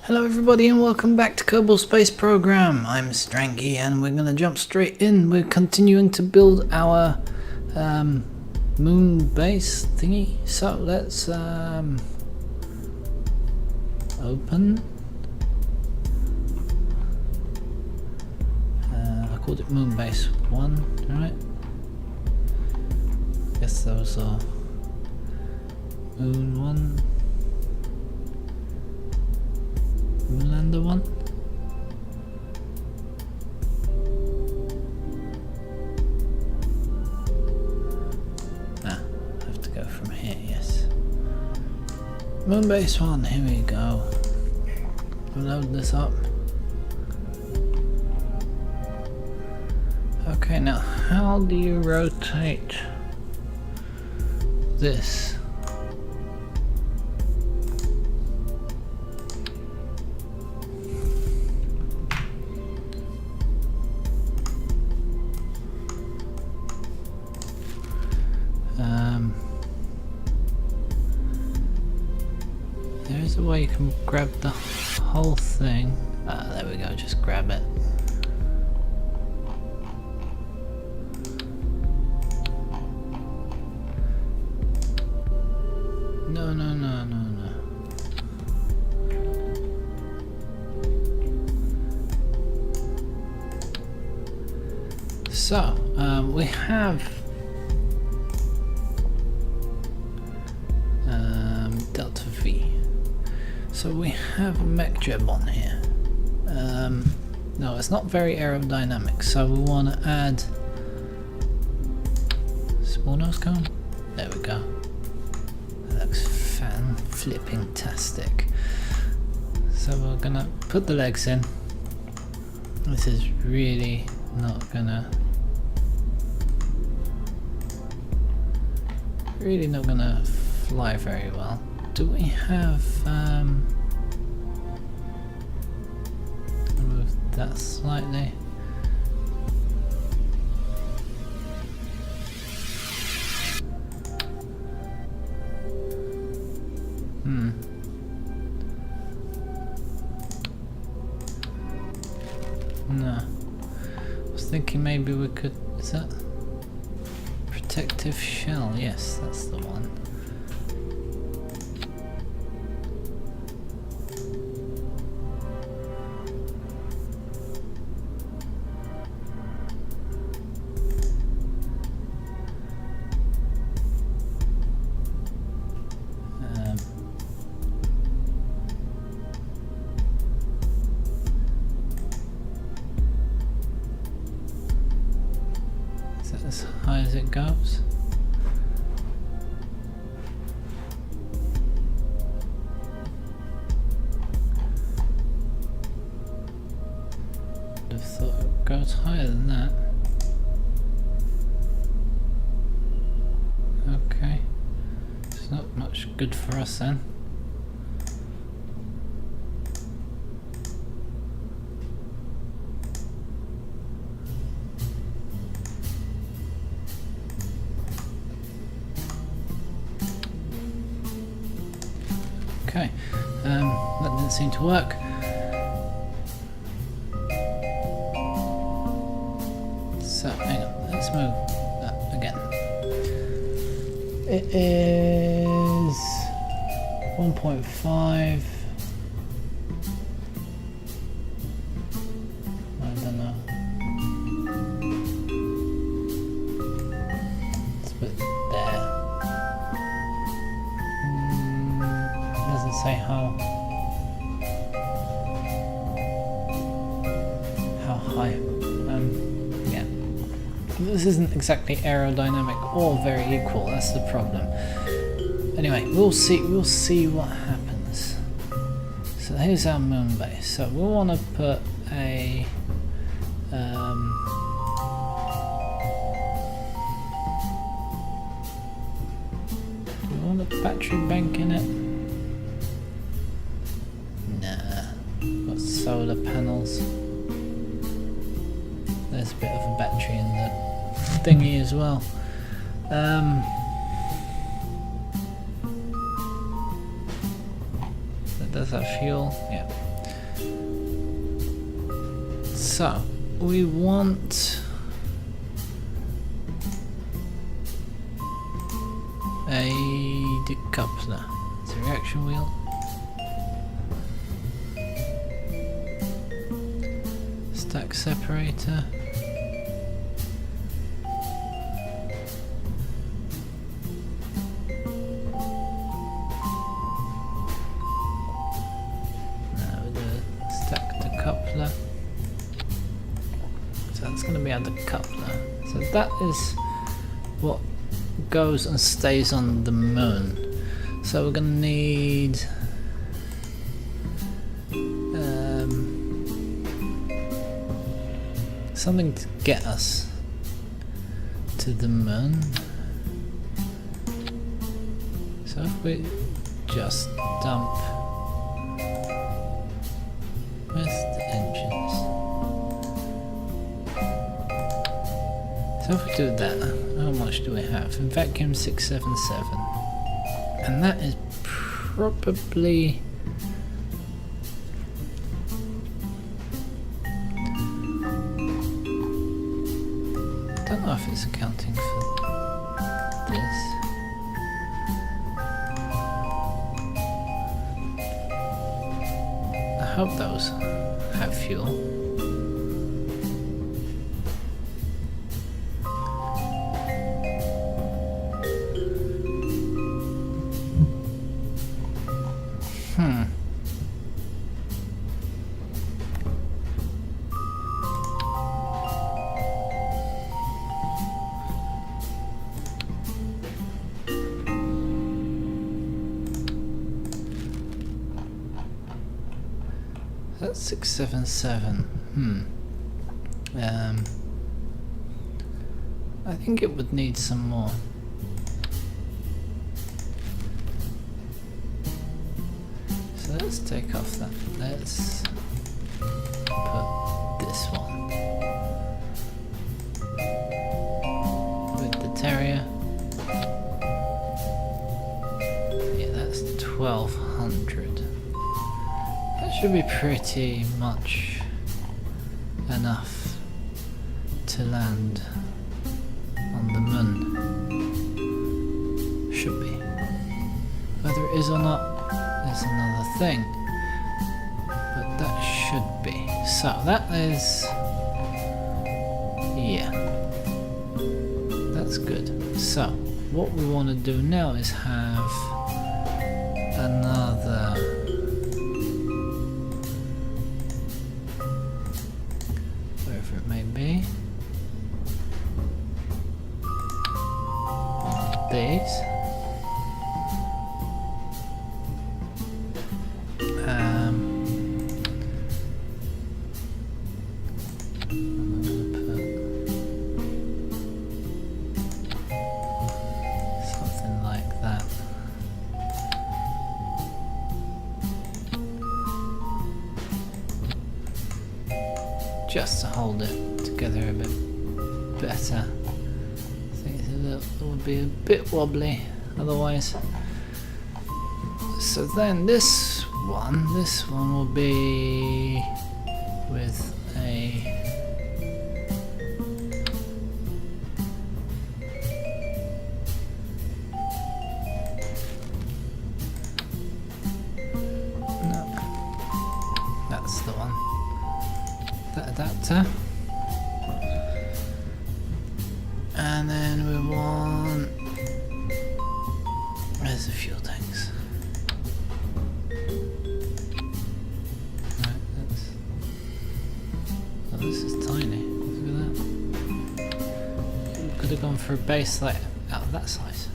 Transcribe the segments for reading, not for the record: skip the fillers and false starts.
Hello everybody and welcome back to Kerbal Space Program. I'm Stranky and we're going to jump straight in. We're continuing to build our Mun Base thingy. So let's open. I called it Mun Base 1, right? I guess those are Moon 1. Moonlander 1. I have to go from here, yes. Mun Base 1, here we go. We'll load this up. Okay, now how do you rotate this? There is a way you can grab the whole thing. There we go, just grab it. No. So, we have Delta V. So we have a mech jib on here. No, it's not very aerodynamic, so we want to add small nose cone. There we go. That looks fan-flipping-tastic. So we're gonna put the legs in. This is really not gonna fly very well. Do we have move that slightly? No. I was thinking maybe we could, is that protective shell? Yes, that's the one. As high as it goes. Would have thought it goes higher than that. Okay, it's not much good for us then. Okay, that didn't seem to work. So, hang on, let's move that again. It is 1.5. I don't know. Let's put it there. Doesn't say how high. Yeah, this isn't exactly aerodynamic or very equal. That's the problem. Anyway, we'll see what happens. So here's our Mun Base. So we want to put a do we want a battery bank in it? Got solar panels. There's a bit of a battery in the thingy as well. Does that fuel? Yeah. So we want a decoupler. It's a reaction wheel. Stack separator. Now with the stack decoupler. So that's going to be our decoupler. So that is what goes and stays on the moon. So we're going to need something to get us to the moon. So if we just dump with the engines. So if we do that, how much do we have? In vacuum 677. And that is probably I don't know if it's accounting for this. I hope those have fuel. That's 677. I think it would need some more. So let's take off that. Let's put this one with the Terrier. Yeah, that's 1200. Should be pretty much enough to land on the moon. Should be. Whether it is or not is another thing. But that should be. So that is, yeah, that's good. So what we want to do now is have another maybe these I'm gonna put something like that. Just to hold it together a bit better. I think it would be a bit wobbly otherwise. So then this one will be with a no, that's the one. That adapter, and then we want, where's the fuel tanks? Right, that's, oh, this is tiny. Look at that. We could have gone for a base like out of that size.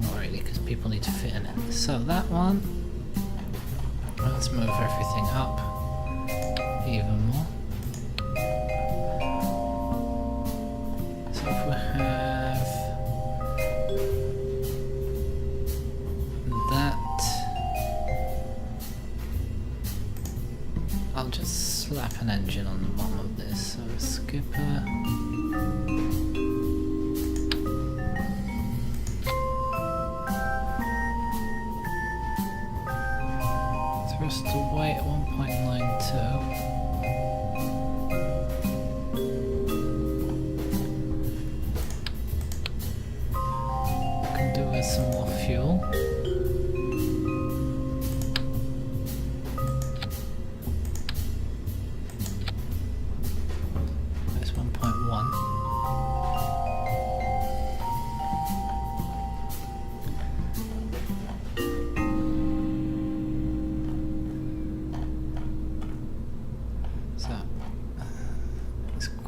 Not really, because people need to fit in it. So that one, let's move everything up even more. So if we have that, I'll just slap an engine on the bottom of this. So a skipper. Thrust away at 1.92.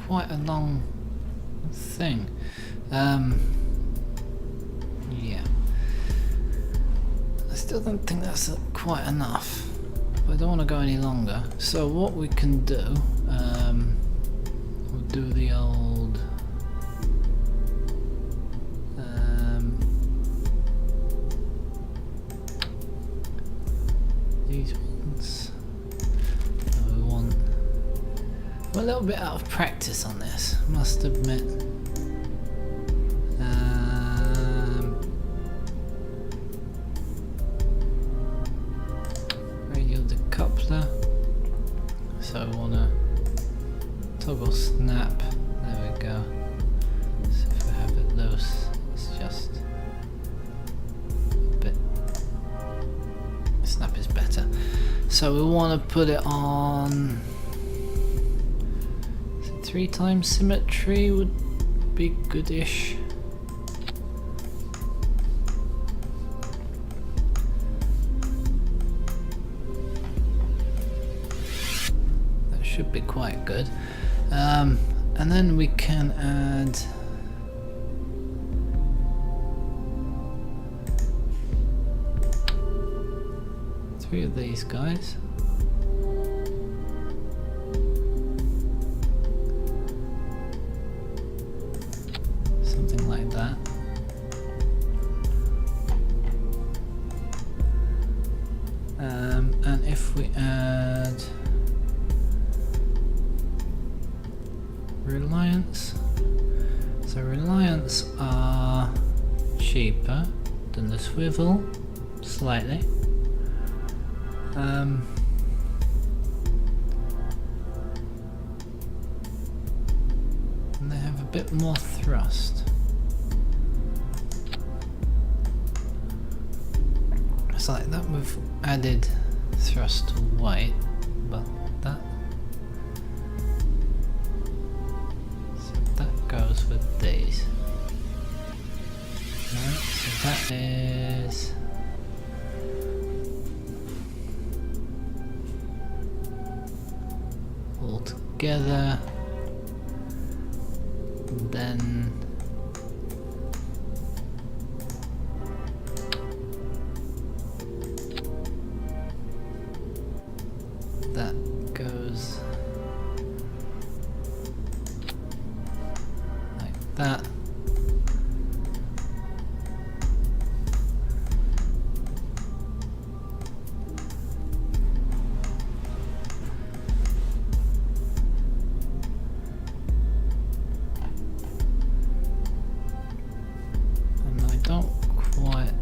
quite a long thing. Yeah. I still don't think that's quite enough. But I don't want to go any longer. So what we can do, we'll do the old these ones. We want a little bit out of practice on this, must admit. Radio decoupler. So I want to toggle snap. There we go. So if I have it loose, it's just a bit. Snap is better. So we want to put it on. 3 times symmetry would be goodish. That should be quite good. And then we can add three of these guys. Something like that. And if we add Reliance, so Reliance are cheaper than the swivel, slightly. And they have a bit more thrust. It's like that we've added thrust to white, but that goes with these. Right, so that is all together. Then that goes like that. And I don't quite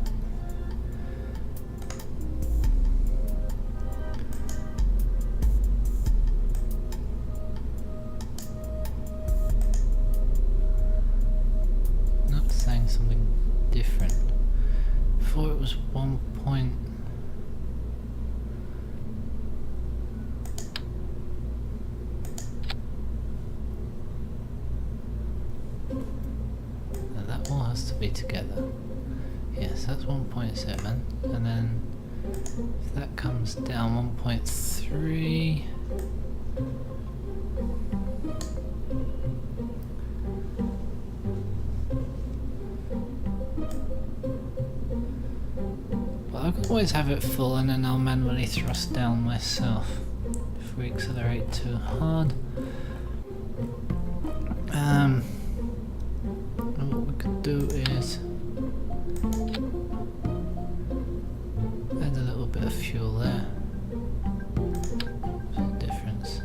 something different. Before it was 1 point. Now that all has to be together. Yes, that's 1.7, and then if that comes down 1.3. I can always have it full and then I'll manually thrust down myself if we accelerate too hard. And what we could do is add a little bit of fuel there. What's the difference?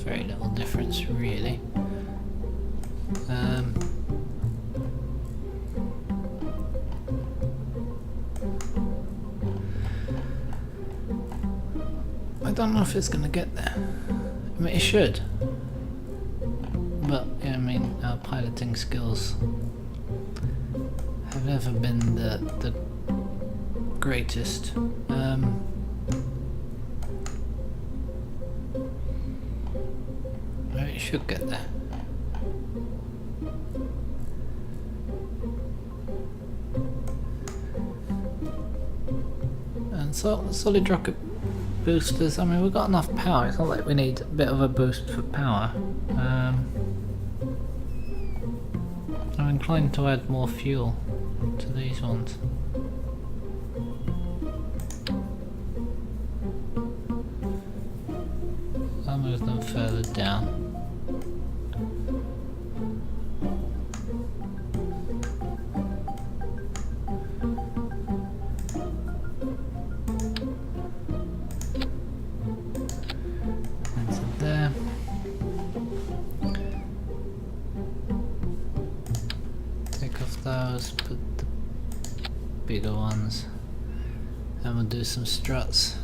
Very little difference really. I don't know if it's going to get there. I mean, it should. But, yeah, I mean, our piloting skills have never been the greatest. It should get there. solid rocket boosters. I mean, we've got enough power. It's not like we need a bit of a boost for power. I'm inclined to add more fuel to these ones. I'll move them further down. Those, put the bigger ones, and we'll do some struts.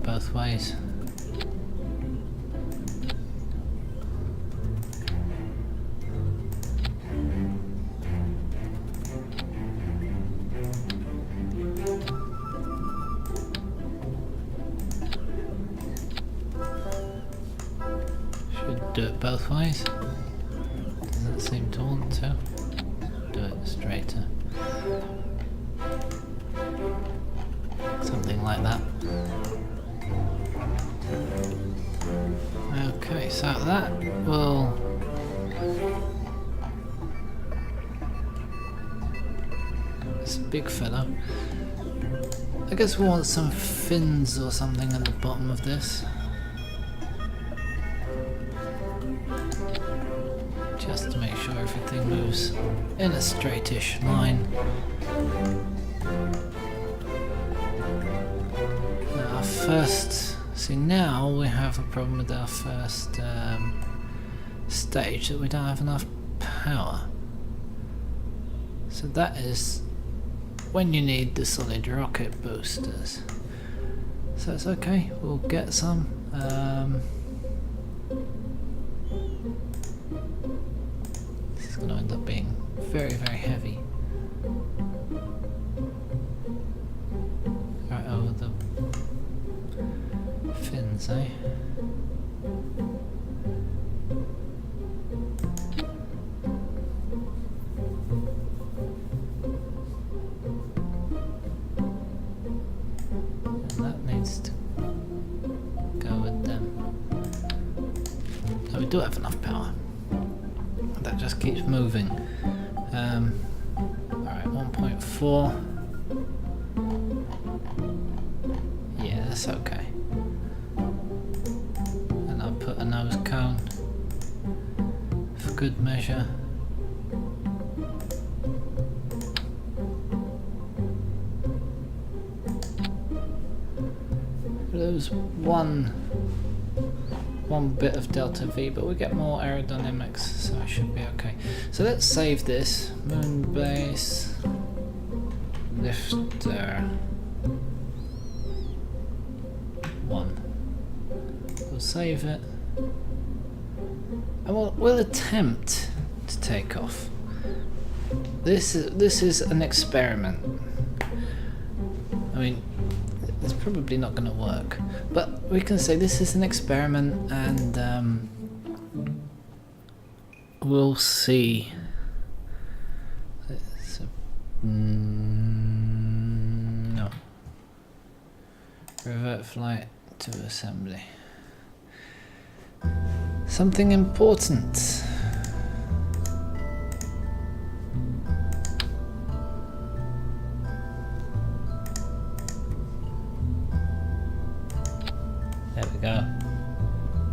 Both ways. Do it both ways. Doesn't seem to want to. Do it straighter. Something like that. Okay, so that will this big fella. I guess we want some fins or something at the bottom of this. Just to make sure everything moves in a straightish line. Now our first, see now we have a problem with our first stage, that we don't have enough power. So that is when you need the solid rocket boosters. So it's okay, we'll get some. Going to end up being very, very heavy. Right over the fins, eh? And that needs to go with them. So we do have enough power. That just keeps moving. Alright, 1.4. Yeah, that's okay. And I'll put a nose cone for good measure. There's one bit of delta V, but we get more aerodynamics, so I should be okay. So let's save this. Mun Base lifter 1. We'll save it, and we'll attempt to take off. This is an experiment. I mean, it's probably not going to work, but we can say this is an experiment, and we'll see. No. Revert flight to assembly. Something important. There we go.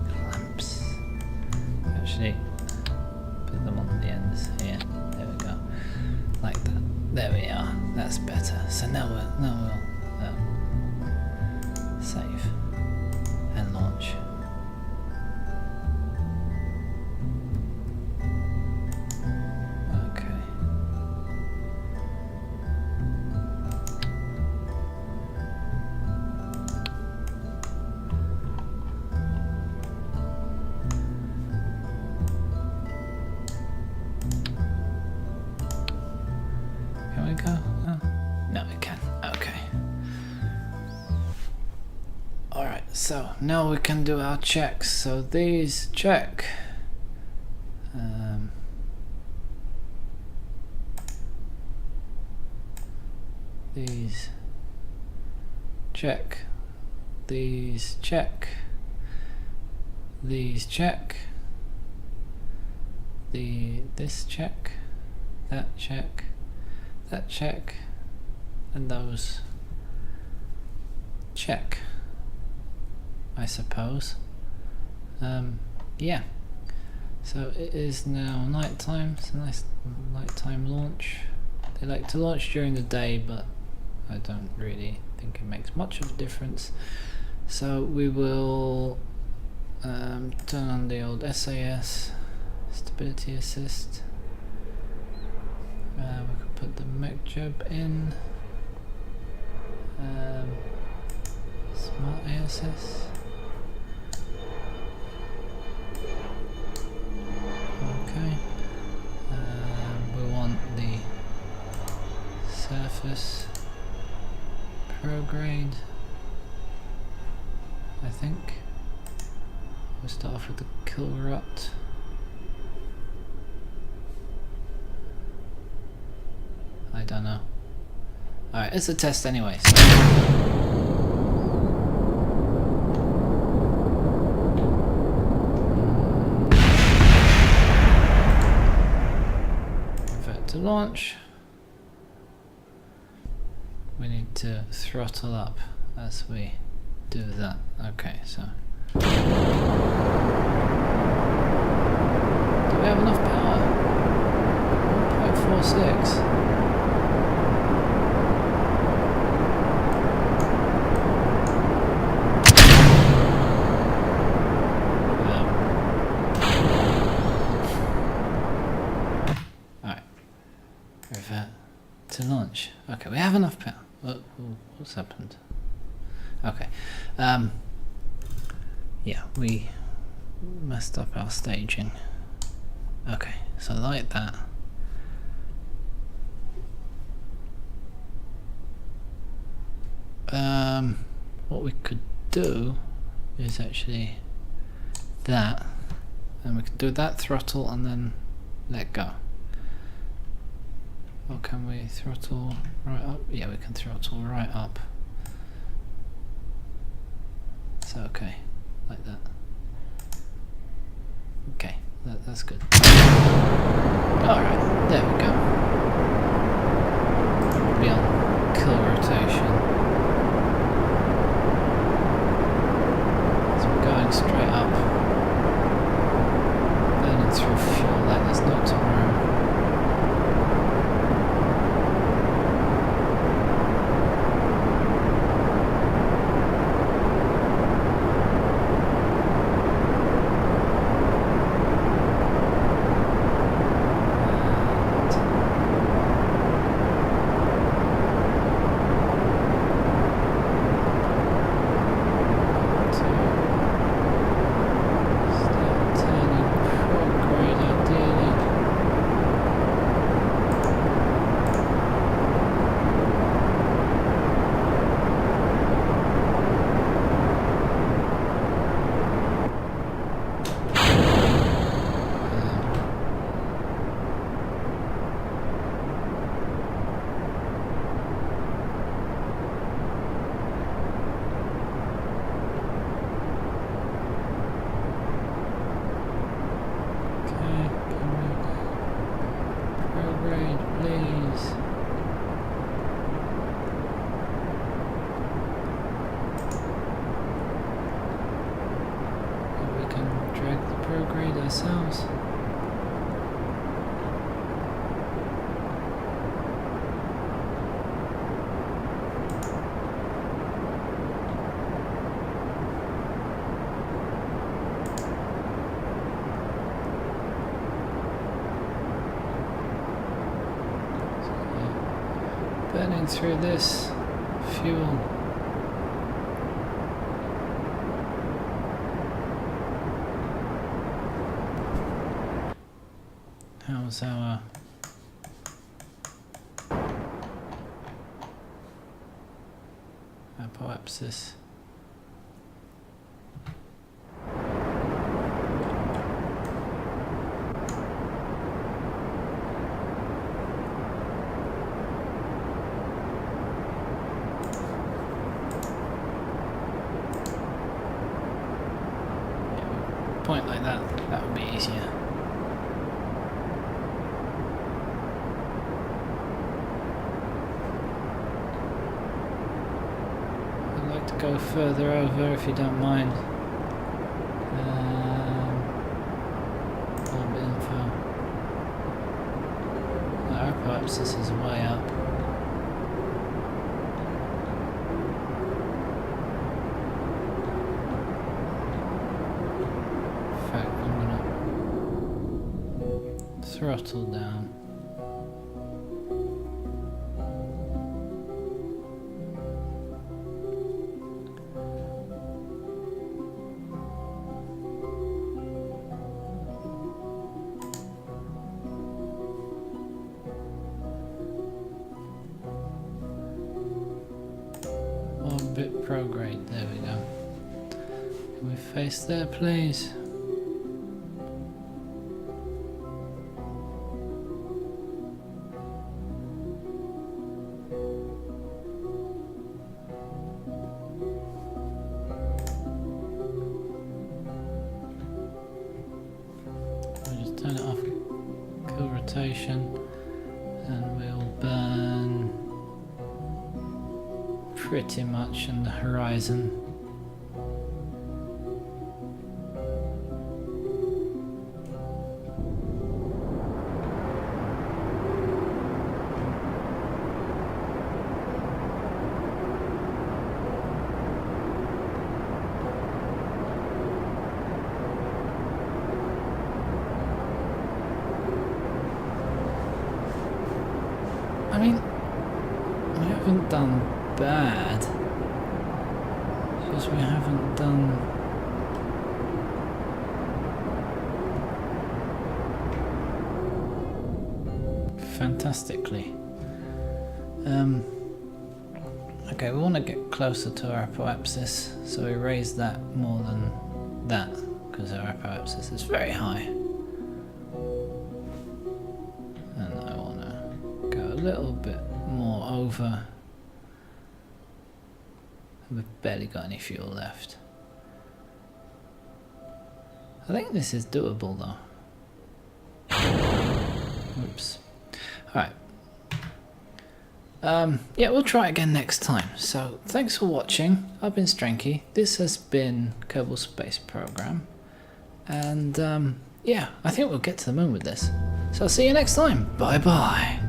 Clamps. Actually, put them on the ends here. There we go. Like that. There we are. That's better. So now we'll save and launch. Okay. Can we go? Oh. No, we can. Okay. So now we can do our checks. So these check. These check. These check. These check. This check. That check. That check. And those check, I suppose. Yeah. So it is now nighttime. It's a nice nighttime launch. They like to launch during the day, but I don't really think it makes much of a difference. So we will turn on the old SAS, stability assist. We could put the mech job in. Smart ASS. Okay. We want the surface prograde, I think. We'll start off with the kill rut. I don't know. Alright, it's a test anyway. So. Revert to launch. We need to throttle up as we do that. Okay, so. Do we have enough power? 1.46. To launch. Okay, we have enough power. What's happened? Okay. Yeah, we messed up our staging. Okay, so like that. What we could do is actually that, and we can do that throttle and then let go. Or can we throttle right up? Yeah, we can throttle right up. So okay, like that. Okay, that's good. Alright, there we go. We'll be on kill rotation. So we're going straight up. Burning through fuel like there's no tomorrow. Ourselves. Burning through this fuel. How's our apoapsis? to go further over if you don't mind. Orbit info. Perhaps this is way up. In fact, I'm gonna throttle down. Orbit prograde, there we go. Can we face there, please? We'll just turn it off, kill rotation, and we'll burn pretty much in the horizon. I mean, we haven't done bad, because we haven't done fantastically. Okay, we want to get closer to our apoapsis, so we raise that more than that, because our apoapsis is very high. And I want to go a little bit more over. We've barely got any fuel left. I think this is doable though. Oops. Alright. Yeah, we'll try again next time. So, thanks for watching. I've been Stranky. This has been Kerbal Space Program. And, yeah, I think we'll get to the moon with this. So I'll see you next time. Bye bye.